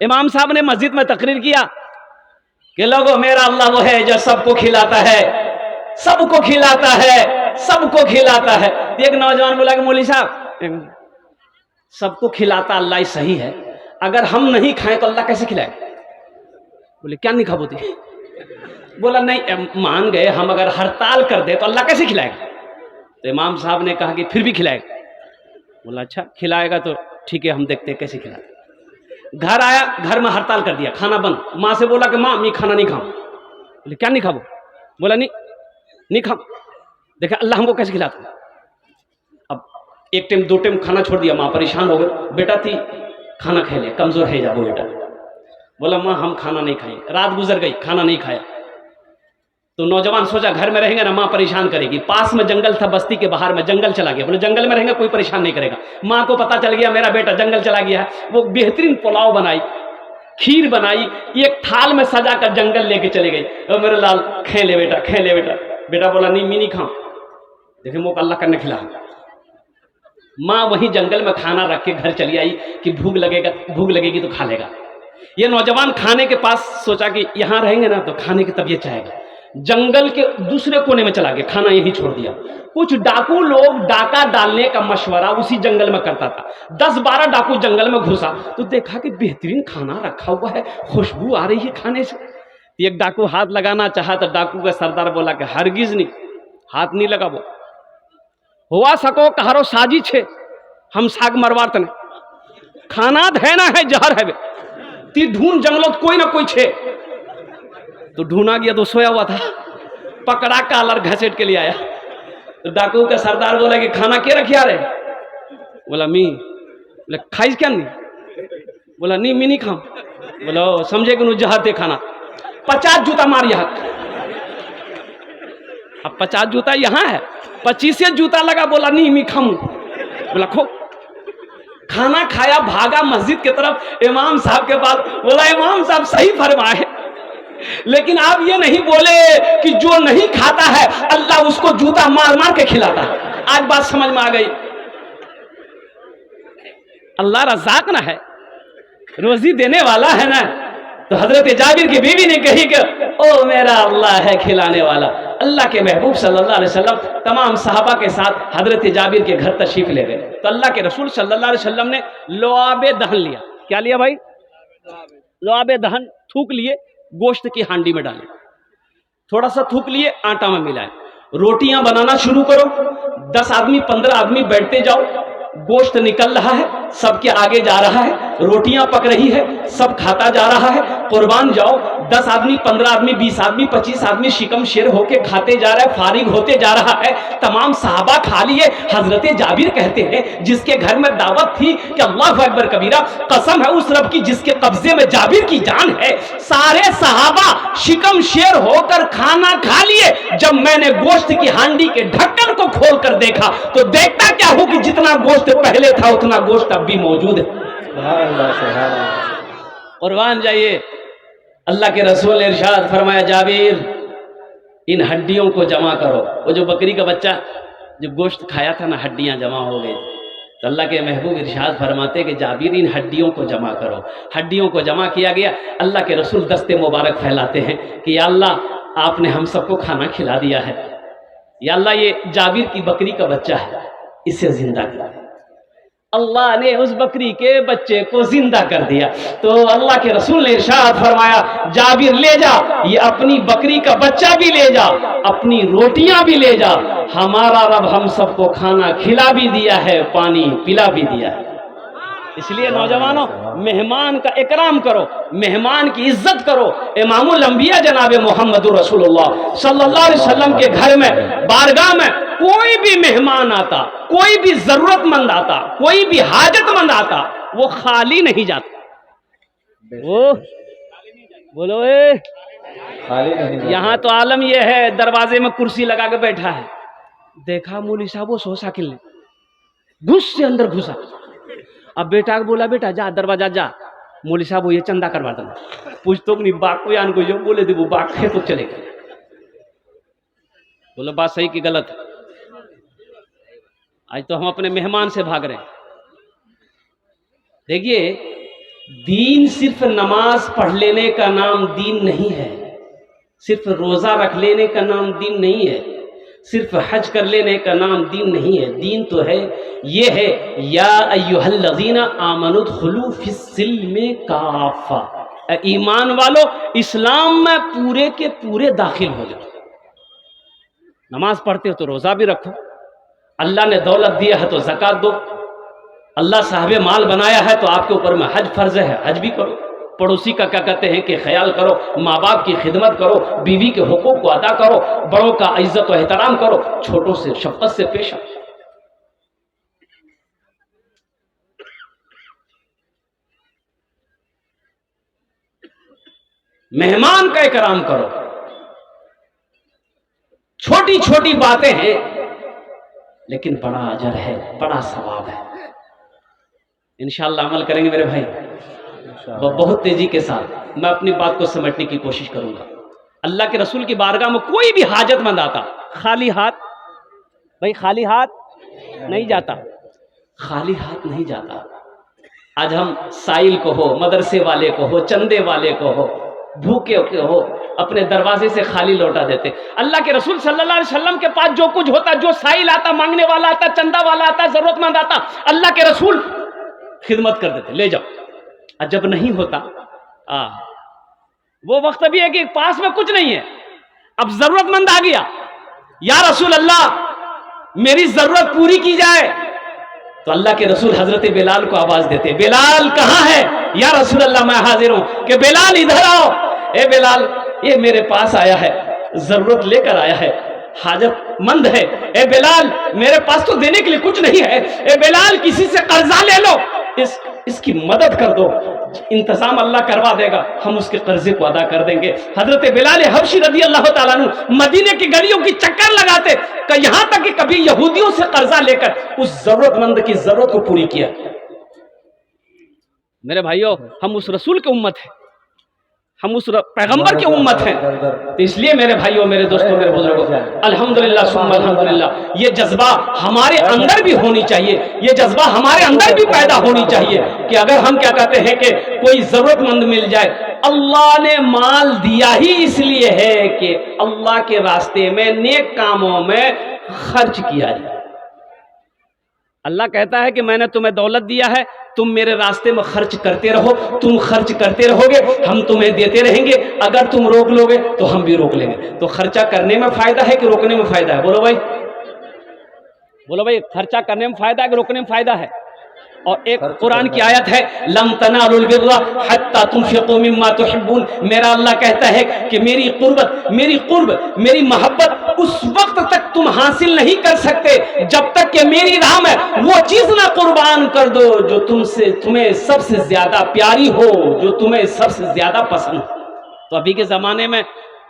امام صاحب نے مسجد میں تقریر کیا کہ لوگوں میرا اللہ وہ ہے جو سب کو کھلاتا ہے، سب کو کھلاتا ہے، سب کو کھلاتا ہے۔ ایک نوجوان بولا کہ مولوی صاحب سب کو کھلاتا اللہ ہی صحیح ہے، اگر ہم نہیں کھائیں تو اللہ کیسے کھلائے؟ بولے کیا نہیں کھابوتی؟ بولا نہیں مان گئے ہم اگر ہڑتال کر دے تو اللہ کیسے کھلائے گا؟ تو امام صاحب نے کہا کہ پھر بھی کھلائے گا۔ بولا اچھا کھلائے گا تو ٹھیک ہے، ہم دیکھتے ہیں کیسے کھلاتے۔ گھر آیا، گھر میں ہڑتال کر دیا، کھانا بند۔ ماں سے بولا کہ ماں میں کھانا نہیں کھاؤں۔ بولے کیا نہیں کھاؤ؟ بولا نہیں کھاؤں، دیکھا اللہ ہم کو کیسے کھلاتا ہے۔ اب ایک ٹائم دو ٹائم کھانا چھوڑ دیا، ماں پریشان ہو گئے، بیٹا تھی کھانا کھا لے، کمزور ہے جا وہ بیٹا۔ بولا ماں ہم کھانا نہیں کھائیں، رات گزر گئی کھانا نہیں کھایا۔ تو نوجوان سوچا گھر میں رہیں گے نا ماں پریشان کرے گی، پاس میں جنگل تھا، بستی کے باہر میں جنگل چلا گیا۔ بولے جنگل میں رہیں گے کوئی پریشان نہیں کرے گا۔ ماں کو پتا چل گیا میرا بیٹا جنگل چلا گیا ہے، وہ بہترین پلاؤ بنائی، کھیر بنائی، ایک تھال میں سجا کر جنگل لے کے چلے گئی۔ اور میرے لال کھے لے بیٹا، کھے لے بیٹا۔ بیٹا بولا نہیں میں نہیں کھاؤں، دیکھیں وہ اللہ کرنے کھلا۔ ماں وہیں جنگل میں کھانا رکھ کے گھر چلی آئی کہ بھوک لگے گی تو کھا لے گا۔ یہ نوجوان کھانے کے پاس سوچا کہ یہاں رہیں گے نا تو کھانے کی طبیعت چاہے گا، جنگل کے دوسرے کونے میں چلا گیا، کھانا یہی چھوڑ دیا۔ کچھ ڈاکو لوگ ڈاکہ ڈالنے کا مشورہ اسی جنگل میں کرتا تھا۔ 10-12 ڈاکو جنگل میں گھسا تو دیکھا کہ بہترین کھانا رکھا ہوا ہے، خوشبو آ رہی ہے کھانے سے۔ ایک ڈاکو ہاتھ لگانا چاہا تو ڈاکو کا سردار بولا کہ ہرگز نہیں، ہاتھ نہیں لگاو، ہوا سکو کہارو ساجی چھے ہم ساگ مرواٹ نے کھانا دھینا ہے جہر ہے تی ڈھونڈ جنگلوں کوئی نہ کوئی چھے۔ تو ڈھونڈا گیا تو سویا ہوا تھا، پکڑا کالر گھسیٹ کے لیے آیا۔ تو ڈاکو کا سردار بولا کہ کھانا کیا رکھیا رہے؟ بولا می۔ بولا کھائیس کیا نہیں؟ بولا نہیں میں نہیں کھاؤں۔ بولا سمجھے کہ انہوں جہر تے کھانا، 50 جوتا مار یہاں۔ اب 50 جوتا یہاں ہے، 25 جوتا لگا، بولا نہیں میں کھاؤں۔ بولا کھو۔ کھانا کھایا، بھاگا مسجد کی طرف امام صاحب کے پاس، بولا امام صاحب صحیح فرمائے، لیکن آپ یہ نہیں بولے کہ جو نہیں کھاتا ہے اللہ اس کو جوتا مار مار کے کھلاتا ہے۔ آج بات سمجھ میں آ گئی۔ اللہ رزاق نہ ہے، روزی دینے والا ہے نا۔ تو حضرت جابر کی بیوی نے کہی کہ او میرا اللہ ہے کھلانے والا۔ اللہ کے محبوب صلی اللہ علیہ وسلم تمام صحابہ کے ساتھ حضرت جابر کے گھر تشریف لے گئے تو اللہ کے رسول صلی اللہ علیہ وسلم نے لعاب دہن لیا۔ کیا لیا بھائی؟ لعاب دہن تھوک لیے، گوشت کی ہانڈی میں ڈالے، تھوڑا سا تھوک لیے، آٹا میں ملائے، روٹیاں بنانا شروع کرو۔ 10 آدمی 15 آدمی بیٹھتے جاؤ، گوشت نکل رہا ہے، سب کے آگے جا رہا ہے، روٹیاں پک رہی ہے، سب کھاتا جا رہا ہے۔ قربان جاؤ، 10 آدمی 15 آدمی 20 آدمی 25 آدمی شکم شیر ہو کے کھاتے جا رہا ہے، فارغ ہوتے جا رہا ہے۔ تمام صحابہ کھا لیے۔ حضرت جابر کہتے ہیں جس کے گھر میں دعوت تھی کہ اللہ اکبر کبیرہ، قسم ہے اس رب کی جس کے قبضے میں جابر کی جان ہے، سارے صحابہ شکم شیر ہو کر کھانا کھا لیے۔ جب میں نے گوشت کی ہانڈی کے ڈھکن کو کھول کر دیکھا تو دیکھتا کیا ہوں کہ جتنا گوشت پہلے تھا اتنا گوشت اب بھی موجود ہے۔ قربان جائیے، اللہ کے رسول نے ارشاد فرمایا جابر ان ہڈیوں کو جمع کرو۔ وہ جو بکری کا بچہ جو گوشت کھایا تھا نا، ہڈیاں جمع ہو گئی تو اللہ کے محبوب ارشاد فرماتے کہ جابر ان ہڈیوں کو جمع کرو۔ ہڈیوں کو جمع کیا گیا۔ اللہ کے رسول دستے مبارک پھیلاتے ہیں کہ یا اللہ آپ نے ہم سب کو کھانا کھلا دیا ہے، یا اللہ یہ جابر کی بکری کا بچہ ہے، اسے زندہ کر دیا۔ اللہ نے اس بکری کے بچے کو زندہ کر دیا تو اللہ کے رسول نے ارشاد فرمایا جابر لے جا، یہ اپنی بکری کا بچہ بھی لے جا، اپنی روٹیاں بھی لے جا، ہمارا رب ہم سب کو کھانا کھلا بھی دیا ہے، پانی پلا بھی دیا ہے۔ اس لیے نوجوانوں مہمان کا اکرام کرو، مہمان کی عزت کرو۔ امام الانبیاء جناب محمد رسول اللہ صلی اللہ علیہ وسلم کے گھر میں بارگاہ میں کوئی بھی مہمان آتا، کوئی بھی ضرورت مند آتا، کوئی بھی حاجت مند آتا، وہ خالی نہیں جاتا۔ وہ بولو یہاں تو عالم یہ ہے دروازے میں کرسی لگا کے بیٹھا ہے، دیکھا مولوی صاحب وہ سو ساکل نے گھس سے اندر گھسا۔ اب بیٹا بولا بیٹا جا دروازہ جا، مولوی صاحب وہ یہ چندہ کروا دینا، پوچھتو کہ نہیں باغ کو یان کو جو بولے دے وہ باغ ہے تو چلے گئے۔ بولو بات صحیح کی غلط؟ آج تو ہم اپنے مہمان سے بھاگ رہے ہیں۔ دیکھیے دین صرف نماز پڑھ لینے کا نام دین نہیں ہے، صرف روزہ رکھ لینے کا نام دین نہیں ہے، صرف حج کر لینے کا نام دین نہیں ہے۔ دین تو ہے، یہ ہے یا ایھا الذین آمنوا ادخلوا فی السلم کافہ، اے ایمان والو اسلام میں پورے کے پورے داخل ہو جاؤ۔ نماز پڑھتے ہو تو روزہ بھی رکھو، اللہ نے دولت دیا ہے تو زکوٰۃ دو، اللہ صاحب مال بنایا ہے تو آپ کے اوپر میں حج فرض ہے، حج بھی کرو، پڑوسی کا کیا کہتے ہیں کہ خیال کرو، ماں باپ کی خدمت کرو، بیوی کے حقوق کو ادا کرو، بڑوں کا عزت و احترام کرو، چھوٹوں سے شفقت سے پیش آؤ۔ مہمان کا اکرام کرو، چھوٹی چھوٹی باتیں ہیں لیکن بڑا اجر ہے، بڑا ثواب ہے۔ انشاءاللہ عمل کریں گے میرے بھائی، بہت تیزی کے ساتھ میں اپنی بات کو سمجھنے کی کوشش کروں گا۔ اللہ کے رسول کی بارگاہ میں کوئی بھی حاجت مند آتا خالی ہاتھ، بھائی خالی ہاتھ نہیں جاتا، خالی ہاتھ نہیں جاتا۔ آج ہم سائل کو ہو، مدرسے والے کو ہو، چندے والے کو ہو، بھوکے کے ہو، اپنے دروازے سے خالی لوٹا دیتے۔ اللہ کے رسول صلی اللہ علیہ وسلم کے پاس جو کچھ ہوتا، جو سائل آتا، مانگنے والا آتا، چندہ والا آتا، ضرورت مند آتا، اللہ کے رسول خدمت کر دیتے، لے جاؤ۔ اور جب نہیں ہوتا وہ وقت بھی ہے کہ پاس میں کچھ نہیں ہے، اب ضرورت مند آ گیا، یا رسول اللہ میری ضرورت پوری کی جائے، تو اللہ کے رسول حضرت بلال کو آواز دیتے، بلال کہاں ہے؟ یا رسول اللہ میں حاضر ہوں، کہ بلال ادھر آؤ۔ اے بلال یہ میرے پاس آیا ہے، ضرورت لے کر آیا ہے، حاجت مند ہے۔ اے بلال میرے پاس تو دینے کے لیے کچھ نہیں ہے، اے بلال کسی سے قرضہ لے لو، اس کی مدد کر دو، انتظام اللہ کروا دے گا، ہم اس کے قرضے کو ادا کر دیں گے۔ حضرت بلال حبشی رضی اللہ تعالیٰ عنہ مدینے کی گلیوں کی چکر لگاتے کہ یہاں تک کہ کبھی یہودیوں سے قرضہ لے کر اس ضرورت مند کی ضرورت کو پوری کیا۔ میرے بھائیوں ہم اس رسول کی امت ہیں، ہم اس پیغمبر کی امت ہیں، تو اس لیے میرے بھائیوں، میرے دوستوں، میرے بزرگوں، الحمدللہ ثم الحمدللہ یہ جذبہ ہمارے اندر بھی ہونی چاہیے، یہ جذبہ ہمارے اندر بھی پیدا ہونی چاہیے کہ اگر ہم کیا کہتے ہیں کہ کوئی ضرورت مند مل جائے، اللہ نے مال دیا ہی اس لیے ہے کہ اللہ کے راستے میں نیک کاموں میں خرچ کیا جائے۔ اللہ کہتا ہے کہ میں نے تمہیں دولت دیا ہے، تم میرے راستے میں خرچ کرتے رہو، تم خرچ کرتے رہو گے، ہم تمہیں دیتے رہیں گے، اگر تم روک لو گے تو ہم بھی روک لیں گے۔ تو خرچہ کرنے میں فائدہ ہے کہ روکنے میں فائدہ ہے؟ بولو بھائی، بولو بھائی، خرچہ کرنے میں فائدہ ہے کہ روکنے میں فائدہ ہے؟ اور ایک قرآن کی آیت ہے لن تنالوا البر حتى تنفقوا مما تحبون، میرا اللہ کہتا ہے کہ میری قربت، میری محبت اس وقت تک تم حاصل نہیں کر سکتے جب تک کہ میری راہ میں وہ چیز نہ قربان کر دو جو تمہیں سب سے زیادہ پیاری ہو، جو تمہیں سب سے زیادہ پسند ہو۔ تو ابھی کے زمانے میں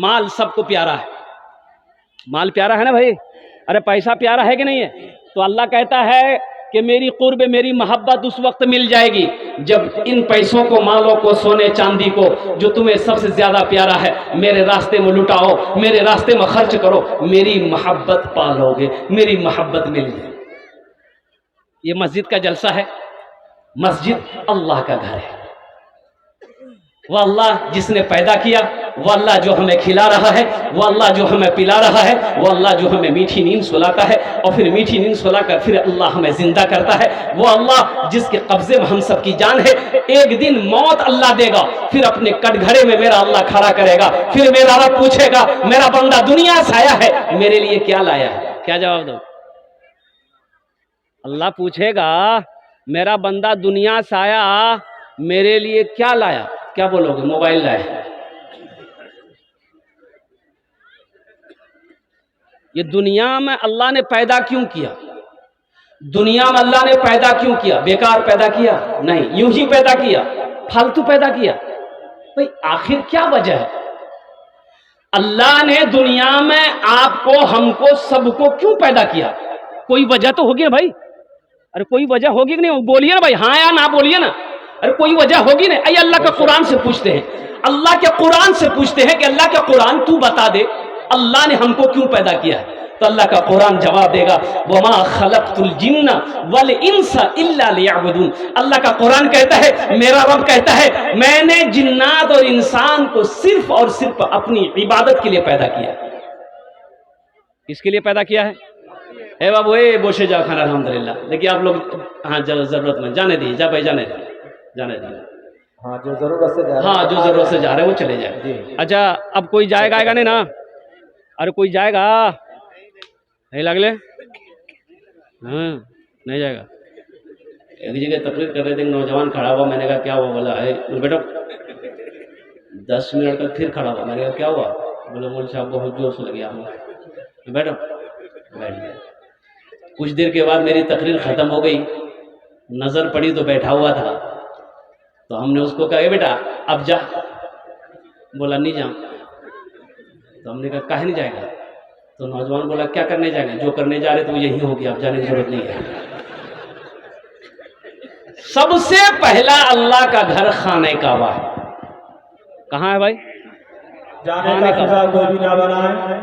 مال سب کو پیارا ہے، مال پیارا ہے نا بھائی، ارے پیسہ پیارا ہے کہ نہیں ہے؟ تو اللہ کہتا ہے کہ میری قرب، میری محبت اس وقت مل جائے گی جب ان پیسوں کو، مالوں کو، سونے چاندی کو جو تمہیں سب سے زیادہ پیارا ہے میرے راستے میں لٹاؤ، میرے راستے میں خرچ کرو، میری محبت پالو گے، میری محبت مل جائے۔ یہ مسجد کا جلسہ ہے، مسجد اللہ کا گھر ہے، وہ اللہ جس نے پیدا کیا، وہ اللہ جو ہمیں کھلا رہا ہے، وہ اللہ جو ہمیں پلا رہا ہے، وہ اللہ جو ہمیں میٹھی نیند سلاتا ہے اور پھر میٹھی نیند سلا کر پھر اللہ ہمیں زندہ کرتا ہے، وہ اللہ جس کے قبضے میں ہم سب کی جان ہے۔ ایک دن موت اللہ دے گا، پھر اپنے کٹ گھرے میں میرا اللہ کھڑا کرے گا، پھر میرا رب پوچھے گا میرا بندہ دنیا سے آیا ہے، میرے لیے کیا لایا ہے؟ کیا جواب دو؟ اللہ پوچھے گا میرا بندہ دنیا سے آیا، میرے لیے کیا لایا؟ کیا بولو گے؟ موبائل لائے۔ یہ دنیا میں اللہ نے پیدا کیوں کیا؟ دنیا میں اللہ نے پیدا کیوں کیا؟ بیکار پیدا کیا؟ نہیں، یوں ہی پیدا کیا؟ فالتو پیدا کیا؟ بھئی آخر کیا وجہ ہے؟ اللہ نے دنیا میں آپ کو، ہم کو، سب کو کیوں پیدا کیا؟ کوئی وجہ تو ہوگی نا بھائی، ارے کوئی وجہ ہوگی کہ نہیں؟ بولیے نا بھائی، ہاں یا نہ بولیے نا، ارے کوئی وجہ ہوگی نا۔ اے اللہ کے قرآن سے پوچھتے ہیں، اللہ کے قرآن سے پوچھتے ہیں کہ اللہ کے قرآن تو بتا دے اللہ نے ہم کو کیوں پیدا کیا ہے؟ تو اللہ کا قرآن جواب دے گا وما خلقت الجن والانس الا لیعبدون. اللہ کا قرآن کہتا ہے، میرا رب کہتا ہے، میں نے جنات اور انسان کو صرف اور صرف اپنی عبادت کے لیے پیدا کیا. کس کے لیے پیدا کیا ہے؟ اے بابو اے بوشے جا کھانا الحمدللہ. دیکھیے آپ لوگ ہاں ضرورت میں جانے دیجیے، جا بھائی جانے دیجیے. ہاں جو ضرورت سے جا رہے ہاں جو ضرورت سے جا رہے ہیں وہ چلے جائیں. اچھا اب کوئی جائے گا نہیں نا؟ ارے کوئی جائے گا نہیں لگلے؟ ہاں نہیں جائے گا. ایک جگہ تقریر کر رہے تھے، نوجوان کھڑا ہوا. میں نے کہا کیا ہوا؟ بولا ہے بیٹا 10 منٹ تک پھر کھڑا ہوا. میں نے کہا کیا ہوا؟ بولا مول صاحب بہت جوش لگ گیا. بیٹھو بیٹھ گیا. کچھ دیر کے بعد میری تقریر ختم ہو گئی، نظر پڑی تو بیٹھا ہوا تھا. تو ہم نے اس کو کہا کہ بیٹا اب جا. بولا نہیں جاؤں. تو ہم نے کہا کاہے نہیں جائے گا؟ تو نوجوان بولا کیا کرنے جائیں گے؟ جو کرنے جا رہے تو یہی ہو گیا، اب جانے کی ضرورت نہیں ہے. سب سے پہلا اللہ کا گھر خانہ کعبہ ہے. کہاں ہے بھائی؟ جانے کا فضا کوئی بھی نہ بنائے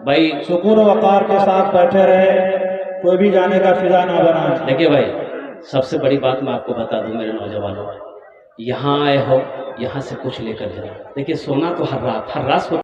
بھائی. سکون و وقار کے ساتھ بیٹھے رہے، کوئی بھی جانے کا فضا نہ بنائے. دیکھیے بھائی سب سے بڑی بات میں آپ کو بتا دوں میرے نوجوانوں، یہاں آئے ہو یہاں سے کچھ لے کر جاؤ. دیکھیے سونا تو ہر رات